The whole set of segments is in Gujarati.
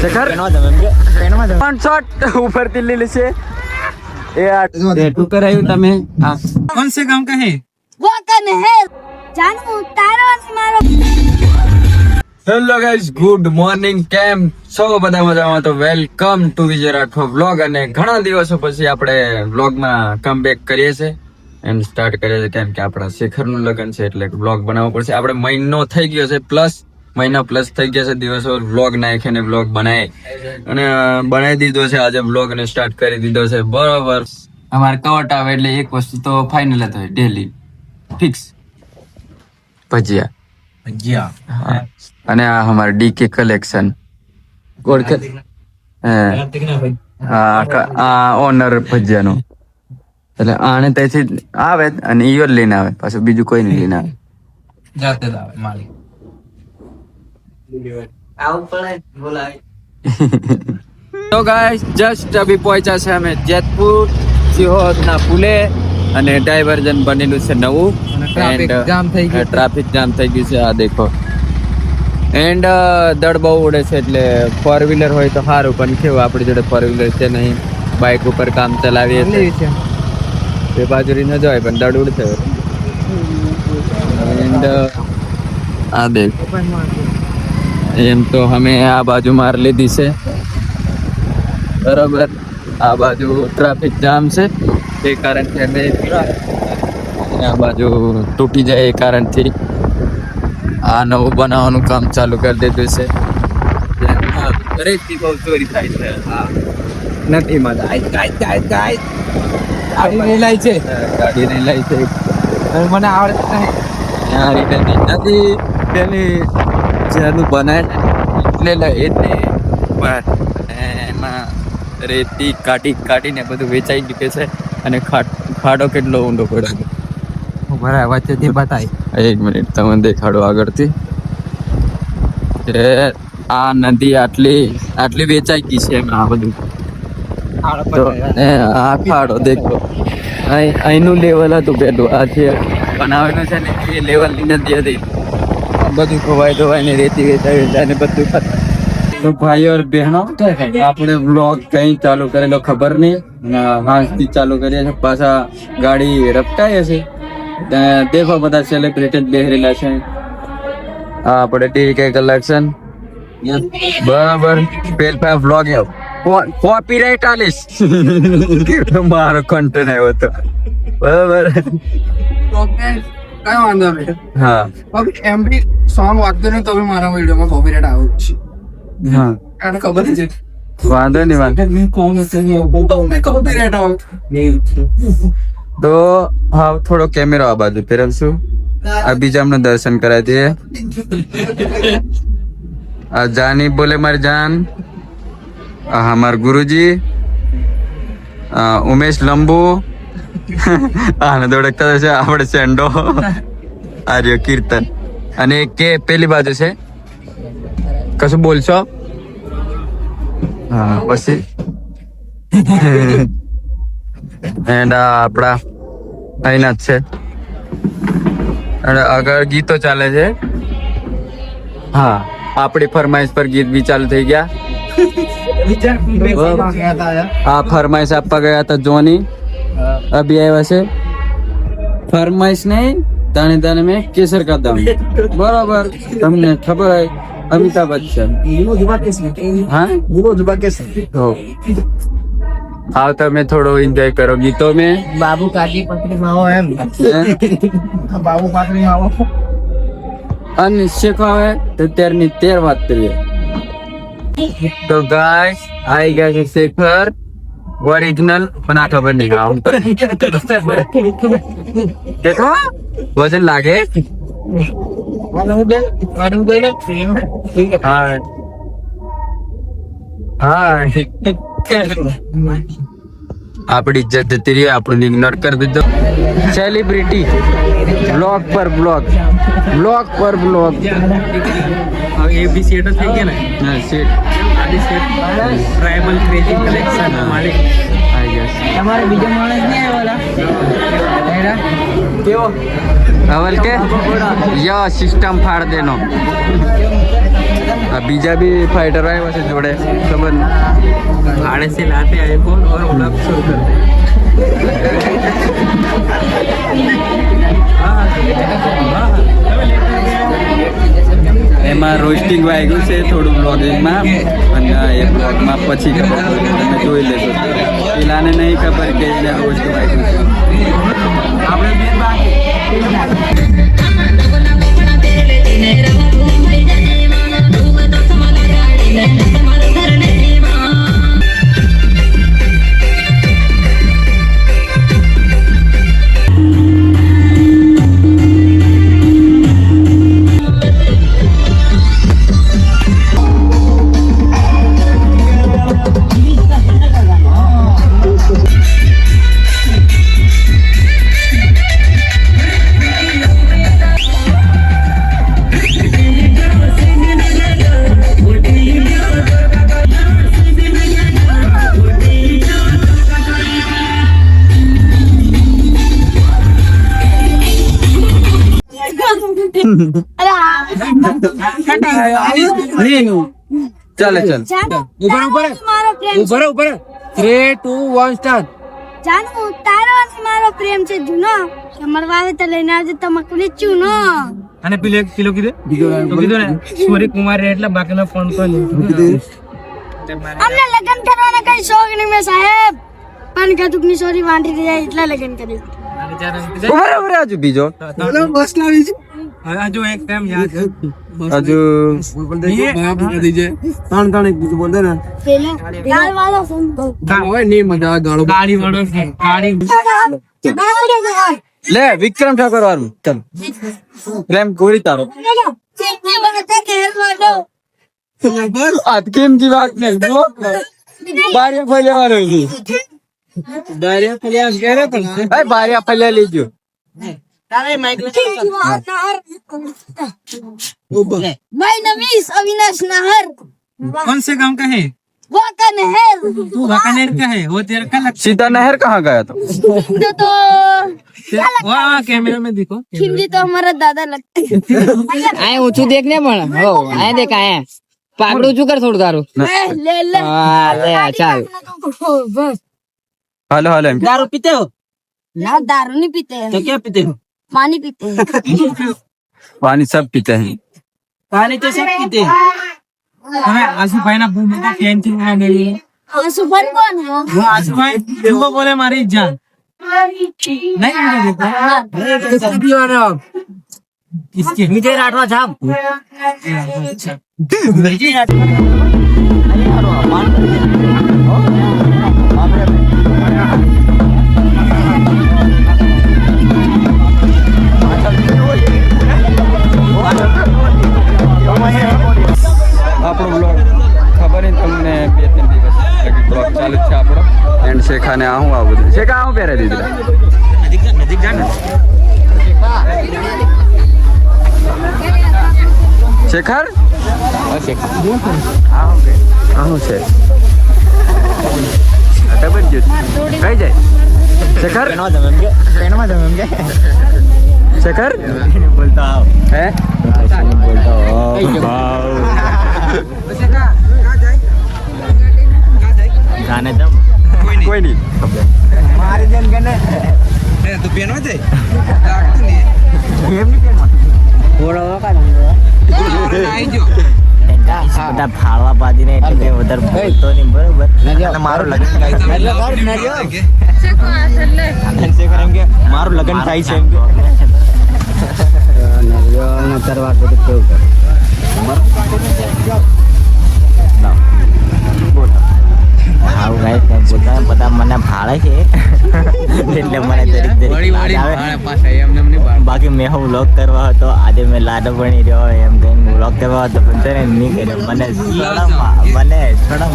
શેખર પણ શોટ ઉપરથી લીલી છે એ ટેટુ કરાયું તમે कौन से गांव का है? वो कन है जानू तारा मारो હેલો ગાઈઝ, ગુડ મોર્નિંગ. કેમ છો બધા? મજામાં? તો welcome to Vijay Rathod vlog. અને ઘણા દિવસો પછી આપણે વ્લોગમાં કમબેક કરીએ છીએ એન્ડ સ્ટાર્ટ કરીએ છીએ, કેમ કે આપણા શેખરનું લગ્ન છે એટલે વ્લોગ બનાવવો પડશે. આપણે મહિનો થઈ ગયો છે, મહિના પ્લસ થઈ ગયા છે દિવસો વ્લોગ નાખે ને વ્લોગ બનાવે, અને બનાવી દીધો છે આજે વ્લોગ ને સ્ટાર્ટ કરી દીધો છે બરોબર. અમારે કવટ આવે એટલે એક વસ્તુ તો ફાઇનલ જ હોય, ડેલી ફિક્સ ભજીયા. હા. અને આ અમારે ડીકે કલેક્શન ઓનર ભજીયાનું, એટલે આને ત્યાંથી આવે અને ઈયો લઈને આવે, પાછું બીજું કોઈ નહીં લઈને આવે, जाते दावे मालिक તો ગાઈસ જસ્ટ અભી પહોંચ્યા છે અમે જેતપુર સિહોર ના પુલે, અને ડાયવર્ઝન બનેલું છે નવું, ટ્રાફિક જામ થઈ ગયું. ટ્રાફિક જામ થઈ ગયું છે. આ દેખો, એન્ડ દડ બહુ ઉડે છે, એટલે ફોર વ્હીલર હોય તો સારું, પણ કેવું આપણી જોડે ફોર વ્હીલર છે નહીં, બાઇક ઉપર કામ ચલાવીએ છીએ, એ બાજુ ન જવાય પણ દડ ઉડશે. એન્ડ આ દેખ, એમ તો અમે આ બાજુ માર લીધી છે બરાબર. આ બાજુ ટ્રાફિક જામ છે એ કારણથી અમે આ બાજુ તૂટી જાય એ કારણથી આ નવું બનાવવાનું કામ ચાલુ કરી દીધું છે. દરેકથી બહુ ચોરી થાય છે. નથી મજા. ગાડી નહીં લાવી છે, મને આવડે આ રીતે નથી પેલી જેનું બનાવે એટલે એમાં રેતી કાઢીને બધું વેચાઈ ગયું છે, અને ખાડો કેટલો ઊંડો પડે बराबर वच्चेથી બતાય. એક મિનિટ તમને દેખાડો આગળથી. આ નદી આટલી વેચાઈ ગઈ છે એમ, આ બધું આ ખાડો દેખો, અહીંનું લેવલ હતું પેલું, આ જે બનાવેલું છે ને એ લેવલની નદી હતી. બધું ખોવાય ને રેતી વેચાય ને બધું ખતમ. તો ભાઈઓ और બહેનો, આપણે વ્લોગ કઈ ચાલુ કરેલો ખબર નહીં, હાથથી ચાલુ કરીએ છીએ, પાછા ગાડી રપટાય છે. દેખો બધા સેલિબ્રિટી બેહરેલા છે. આપણે ડીકે કલેક્શન બરાબર. પેલ વ્લોગ કોપીરાઇટ આલીશ મારો કન્ટેન્ટ આવ્યો હતો બરાબર. કઈ વાંધો નહીં. હા એમ બી સોંગ વાગતો નહીં તો બી મારા વિડીયોમાં કોપીરાઇટ આવે છે. હા, એને ખબર છે. વાંધો નહીં. કોપીરાઇટ આવે તો હા, થોડો કેમેરો આ બાજુ ફેરવશું. આ બીજા અમને દર્શન કરાવી દઈએ. આ જાની બોલે મારી જાન, આ હમાર ગુરુજી, ઉમેશ લંબુ, આને દોડકતા છે આપણે સેન્ડો, આર્ય કીર્તન, અને કે પેલી બાજુ છે કશું બોલશો? હા પછી એન્ડ આપણા અહીંના જ છે, અને આગળ ગીતો ચાલે છે. હા, આપણી ફરમાઈશ પર ગીત બી ચાલુ થઈ ગયા. આ ફરમાઈશ આપવા ગયા હતા જોની, અભી આવ્યા છે. ફરમાઈશ નહીં, તાને મેં કેસર કા દામ બરાબર. તમને ખબર હોય અમિતાભ બચ્ચન, હા आओ તમે થોડો એન્જોય કરો ગીતો में. બાબુ કાકી પકડી માવો એમ. બાબુ પાકડી માવો અને શીખવાવે તો તેરની તેર વાત કરીએ. તો ગાઈસ આવી ગયા છે શેખર ઓરિજિનલ, પણ આ ખબર નહીં આવું દેખો વજન લાગે. હા આપડી ઇજ્જત જતી રહી, આપણું ઇગ્નોર કરી દીધો. સેલિબ્રિટી બ્લોગ પર બ્લોગ એ બી સેટ થઈ ગયા ને. સેટ ટ્રાઇબલ ક્રેઝી કલેક્શન માલિક આવી યસ તમારે બીજો માણસ નહીં આવ્યો કેવો અવલ કે યા સિસ્ટમ ફાડ દેનો આ બીજા બી ફાઇટર આવ્યા છે જોડે ખબર નહીં भाड़े से लाते आए फोन और व्लॉग शुरू करते એમાં રોસ્ટિંગ વાગ્યું છે થોડું બ્લોગિંગમાં અને એ બ્લોગમાં પછી ખબર પડે તમે જોઈ લેશો પેલાને નહીં ખબર કે એને રોસ્ટ વાગ્યું છે આપણે બે બાકી ચાલે ચાલ ऊपर ऊपर મારો પ્રેમ ऊपर ऊपर 3 2 1 સ્ટાર્ટ જાનુ તારો અને મારો પ્રેમ છે જૂનો મરવાવે તો લઈને આવજે તમાકુને ચૂનો અને પેલો કિલો કીધું ને સોરી કુમાર એટલે બાકીનો ફોન પર અમને લગ્ન કરવાના કઈ શોખ નહીં મેં સાહેબ પણ કદુકની સોરી વાંટી જાય એટલા લગ્ન કર્યું ઉભા રહો આજુ બીજો બસ લાવી છે હજુ એક ટાઈમ યાદ હજુ પેલો લાલ વાળો સંતો ગાડી વાળો ગાડી લે વિક્રમ ઠાકોર વાળું ચાલ પ્રેમ કોરી તારો આજ કેમ જી વાત નહીં બારિયા ફલ્યા વાળો દારિયા ફલિયા ઘરે પણ બારિયા ફલ્યા લેજો તારે માઈક भाई नवीस अविनाश नहर कौन से गांव का है वो का नहर तू वाकानेर का है वो तेरा का लगता सीता नहर कहाँ गया था तो है वहाँ कैमरा में देखो खिमजी तो हमारा दादा लगता है आए ऊंचू देखने पण हो आए देख आए पाकड़ू ऊंचू कर थोड़ું તારું ले ले હા લે ચાલ बस हालो हालो दारू पीते हो ना दारू नहीं पीते हैं तो क्या पीते हो पानी पीते हैं पानी सब पीते हैं पानी तो सब पीते हैं हमें आसू भाई ना भूमि का फैन थी वहाँ गई सुबह कौन है वो आसू भाई वो बोले हमारी जान नहीं मुझे देखा किसके दीवाने हो आप किसके विजय राठवा साहब अच्छा विजय આપણો બ્લોગ ખબર નહીં તમને 2-3 દિવસ લગી બ્લોગ ચાલુ જ છે આપણો એન્ડ શેખાને આવું આવું બધું શેખા આવું પહેરે દીધું नजदीक जाना શેખર આવું છે ડબલ જ્યુસ કઈ જાય શેખર શેખર બોલતા હે जाने दम કોઈ નહીં मारे जन गने तू पेन में जाए लागतो नहीं गेम नहीं पेन में થોડો વખત आई जो બધા ફાળવા પાડીને એટલે કે વધારે બોલતો નહીં બરોબર મારું લગન થાય છે એમ કે મારું લગન થાય છે એમ કે કરવા બધું કેવું કરે આવું ગાઈસ કઈ બોલતા બધા મને ભાળે છે એટલે મને બાકી મેં હું વ્લોગ કરવા હતો આજે મેં લાડો બની રહ્યો એમ કઈ વ્લોગ કરવા હતો પણ છે ને નહીં કર્યો મને સડમ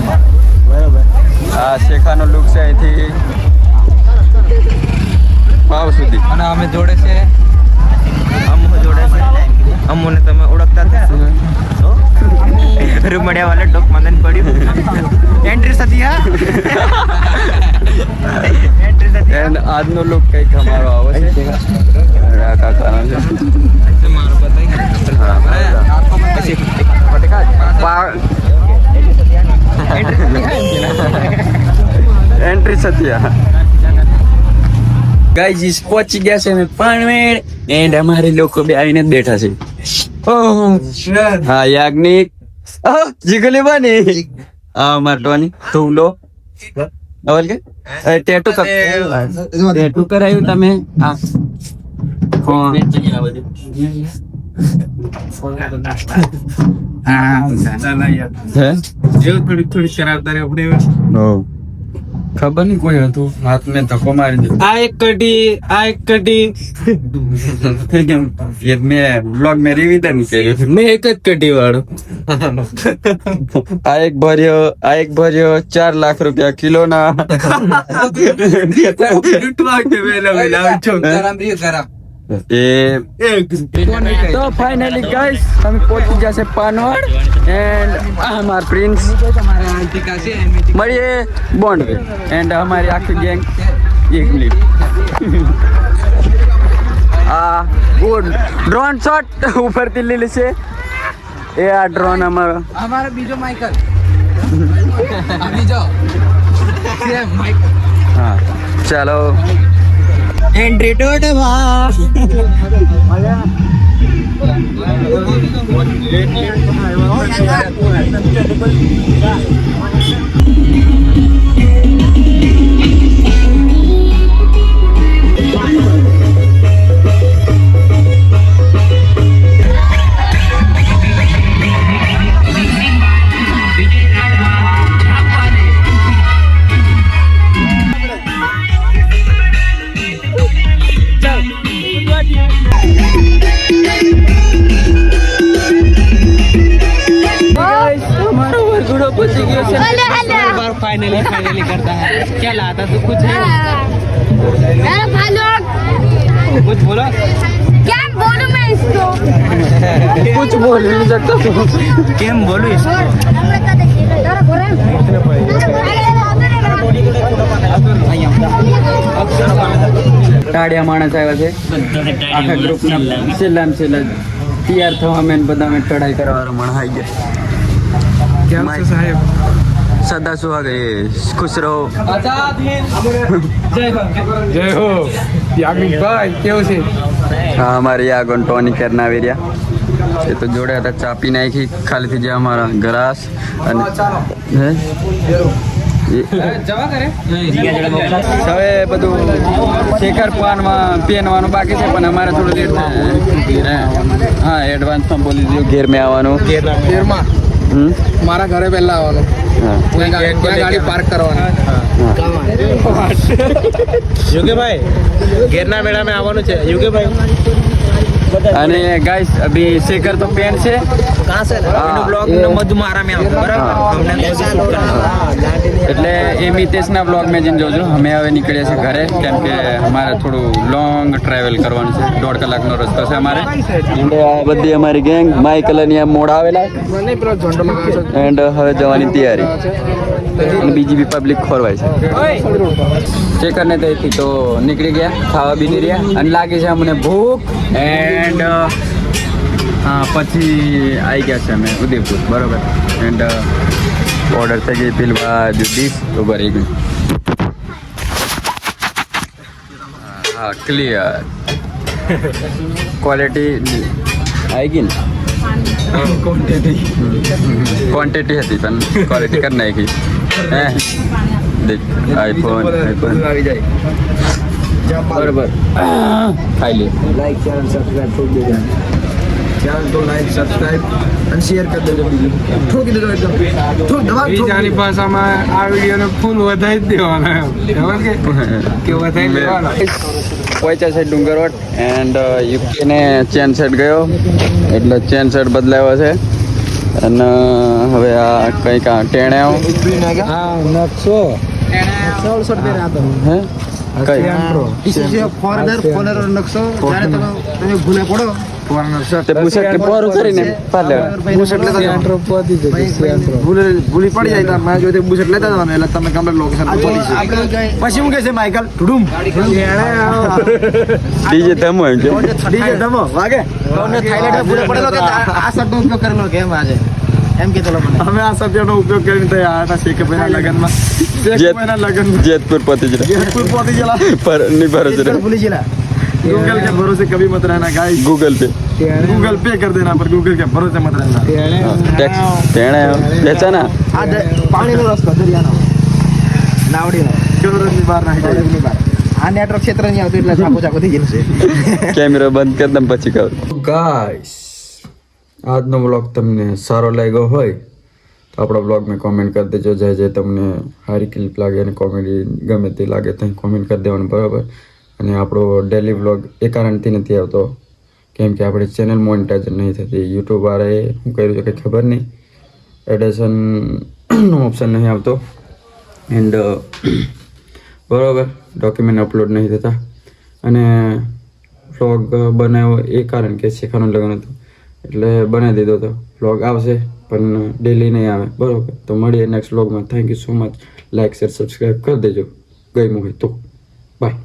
બરોબર આ શેખાનો લુક છે અહીંથી પાવ સુધી અને અમે જોડે છે અમુ જોડે છે અમુને તમે ઓળખતા હતા રૂમડિયા વાળા ડોક મદન પડ્યું એન્ટ્રી સતી હા એન્ટ્રી સતી એન્ડ આજનો લુક કંઈક અમારો આવે છે આ કાકાનો છે એન્ટ્રી સત્યા ગાઈઝ પહોંચી ગયા છે અમે પાનવેડ એન્ડ અમારે લોકો બે આવીને જ બેઠા છે હા યાજ્ઞિક જીગલી બની હા અમાર ટોની તું લો અવલ કે ટેટુ કરાયું તમે હા ખબર નઈ કોઈ હતું હાથ મેં ધક્કો મારી દીધો આ એક કટી મેં બ્લોગ મેં રિવિઝન કર્યું મેં એક જ કટી વાળો આ એક ભર્યો 4 લાખ રૂપિયા કિલો ના તો ફાઇનલી ગાઈસ અમે પહોંચી ગયા છે પાનવાડ એન્ડ અમાર પ્રિન્સ મળીએ બોન્ડ એન્ડ અમારી આખી ગેંગ એક મિનિટ આ ગુડ ડ્રોન શોટ ઉપરથી લીલી છે એ આ ડ્રોન અમારો બીજો માઇકલ હા ચાલો એન્ટ્રી ટોડવા फाइनली करता है क्या लाता तू कुछ है अरे भालो कुछ बोलो क्या बोलूं मैं इसको कुछ बोल नहीं सकता तू केम बोलू इसको ટાળિયા માણસ આવ્યા છે આખા ગ્રુપના છેલ્લામાં છેલ્લા તૈયાર થવા અમે બધા અમે ચડાઈ કરવાનો મણ આવી ગયા કેમ છો સાહેબ સદા સુહાગે ખુશ રહો જય હો યાજ્ઞિક ભાઈ કેવું છે હા અમારે આ ટોની કેરના આવી રહ્યા એ તો જોડે હતા ચાપી નાખી ખાલીથી જે અમારા ગ્લાસ અને હે હવે બધું શેખર પહેનવાનું બાકી છે પણ અમારે થોડું લેટ થાય હા એડવાન્સમાં બોલી દીધું ઘેર મેં આવવાનું ઘેરમાં મારા ઘરે પહેલા આવવાનું ત્યાં ગાડી પાર્ક કરવાની યુગેભાઈ ઘેરના મેળામાં આવવાનું છે યુગેભાઈ અને ગાઈસ અભી શેખર તો પેન છે कहाँ से हाँ, ब्लॉग ये- मधुमारा में आओ बराबर हमने એટલે એ મિતેશના બ્લોગ મેં જઈને જોજો અમે હવે નીકળીએ છીએ ઘરે કેમ કે અમારે થોડું લોંગ ટ્રાવેલ કરવાનું છે 1.5 કલાકનો રસ્તો છે અમારે એન્ડ આ બધી અમારી ગેંગ માઇકલ અને મોડ આવેલા એન્ડ હવે જવાની તૈયારી અને બીજી બી પબ્લિક ખોરવાય છે ચેકર ને ત્યાંથી તો નીકળી ગયા ખાવા બી નહીં રહ્યા અને લાગે છે અમને ભૂખ એન્ડ હા પછી આવી ગયા છે અમે ઉદયપુર બરોબર એન્ડ ઓર્ડર થઈ ગઈ પેલી બાજુ ડીશ તો ભરી ગઈ હા ક્લિયર ક્વોલિટી આવી ગઈ ને ક્વોન્ટિટી હતી પણ ક્વોલિટી કરી નાખી હે દેખ આઈફોન આવી જાય બરોબર ખાઈ લે लाइक चैनल सब्सक्राइब ठोक देना चैनल को लाइक सब्सक्राइब અને શેર કરી દેજો બીજું ઠોકી દેજો એકદમ ઠોક દબા બીજાની ભાષામાં આ વિડીયોને ફૂલ વધારી જ દેવાનો એમ ખબર કે વધારી દેવાનો પહોંચ્યા છે ડુંગરવટ એન્ડ યુકેને ચેન સેટ ગયો એટલે ચેન સેટ બદલાયો છે અને હવે આ કંઈક આ ટેણ્યાઓ હા નકશો હે કઈ ફોરેનર નકશો જ્યારે તમે ભૂલે પડો ફોરેનર છે તે બુશર્ટ કે પોર કરીને પાલે બુશર્ટ લેતા જવાનું પહોંચી જશે ભૂલી પડી જાય તો મેં જોઈ બુશર્ટ લેતા જવાનું એટલે તમે કમ્પ્લીટ લોકેશન પર પહોંચી જશે પછી હું કહે છે માઇકલ ઢુડુમ ડીજે ધમો એમ કે ડીજે ધમો વાગે થાઈલેન્ડ પૂરે પડેલો કે આ શબ્દનો ઉપયોગ કરેલો કેમ આજે એમ કે ચલો અમે આ શબ્દનો ઉપયોગ કરીને તો આના શેખભાઈના લગનમાં શેખભાઈના લગન જેતપુર પહોંચી જરા જેતપુર પહોંચી ગયેલા પર નહીં ભરોસે भूल गया गूगल के भरोसे कभी मत रहना गाइस गूगल पे कर देना पर गूगल के भरोसे मत रहना ટેક્સ તેણે બેચાના આ પાણીનો રસ્તો દરિયાનો નાવડીનો કેવરની બહાર નાખી દેવાની બહાર આ નેટવર્ક ક્ષેત્ર નહીં આવતું એટલે ચાકો ચાકો થઈ ગયું છે કેમેરો બંધ કરી દમ પછી કહું ગાઈસ આજનો વ્લોગ તમને સારો લાગ્યો હોય તો આપણા બ્લોગમાં કોમેન્ટ કરી દેજો જે તમને સારી ક્લિપ લાગે અને કોમેડી ગમે તે લાગે તો કોમેન્ટ કરી દેવાનું બરાબર અને આપણો ડેલી વ્લોગ એ કારણથી નથી આવતો કેમ કે આપણે ચેનલ મોનિટાઇઝ નહીં થતી યુટ્યુબ વાળાએ શું કર્યું છે કંઈ ખબર નહીં એડિશનનો ઓપ્શન નહીં આવતો એન્ડ બરાબર ડોક્યુમેન્ટ અપલોડ નહીં થતા અને વ્લોગ બનાવ્યો એ કારણ કે શેખાનું લગ્ન હતું એટલે બનાવી દીધો હતો વ્લોગ આવશે પણ ડેલી નહીં આવે બરાબર તો મળીએ નેક્સ્ટ વ્લોગમાં thank you so much like share subscribe કરી દેજો ગઈ હોય તો બાય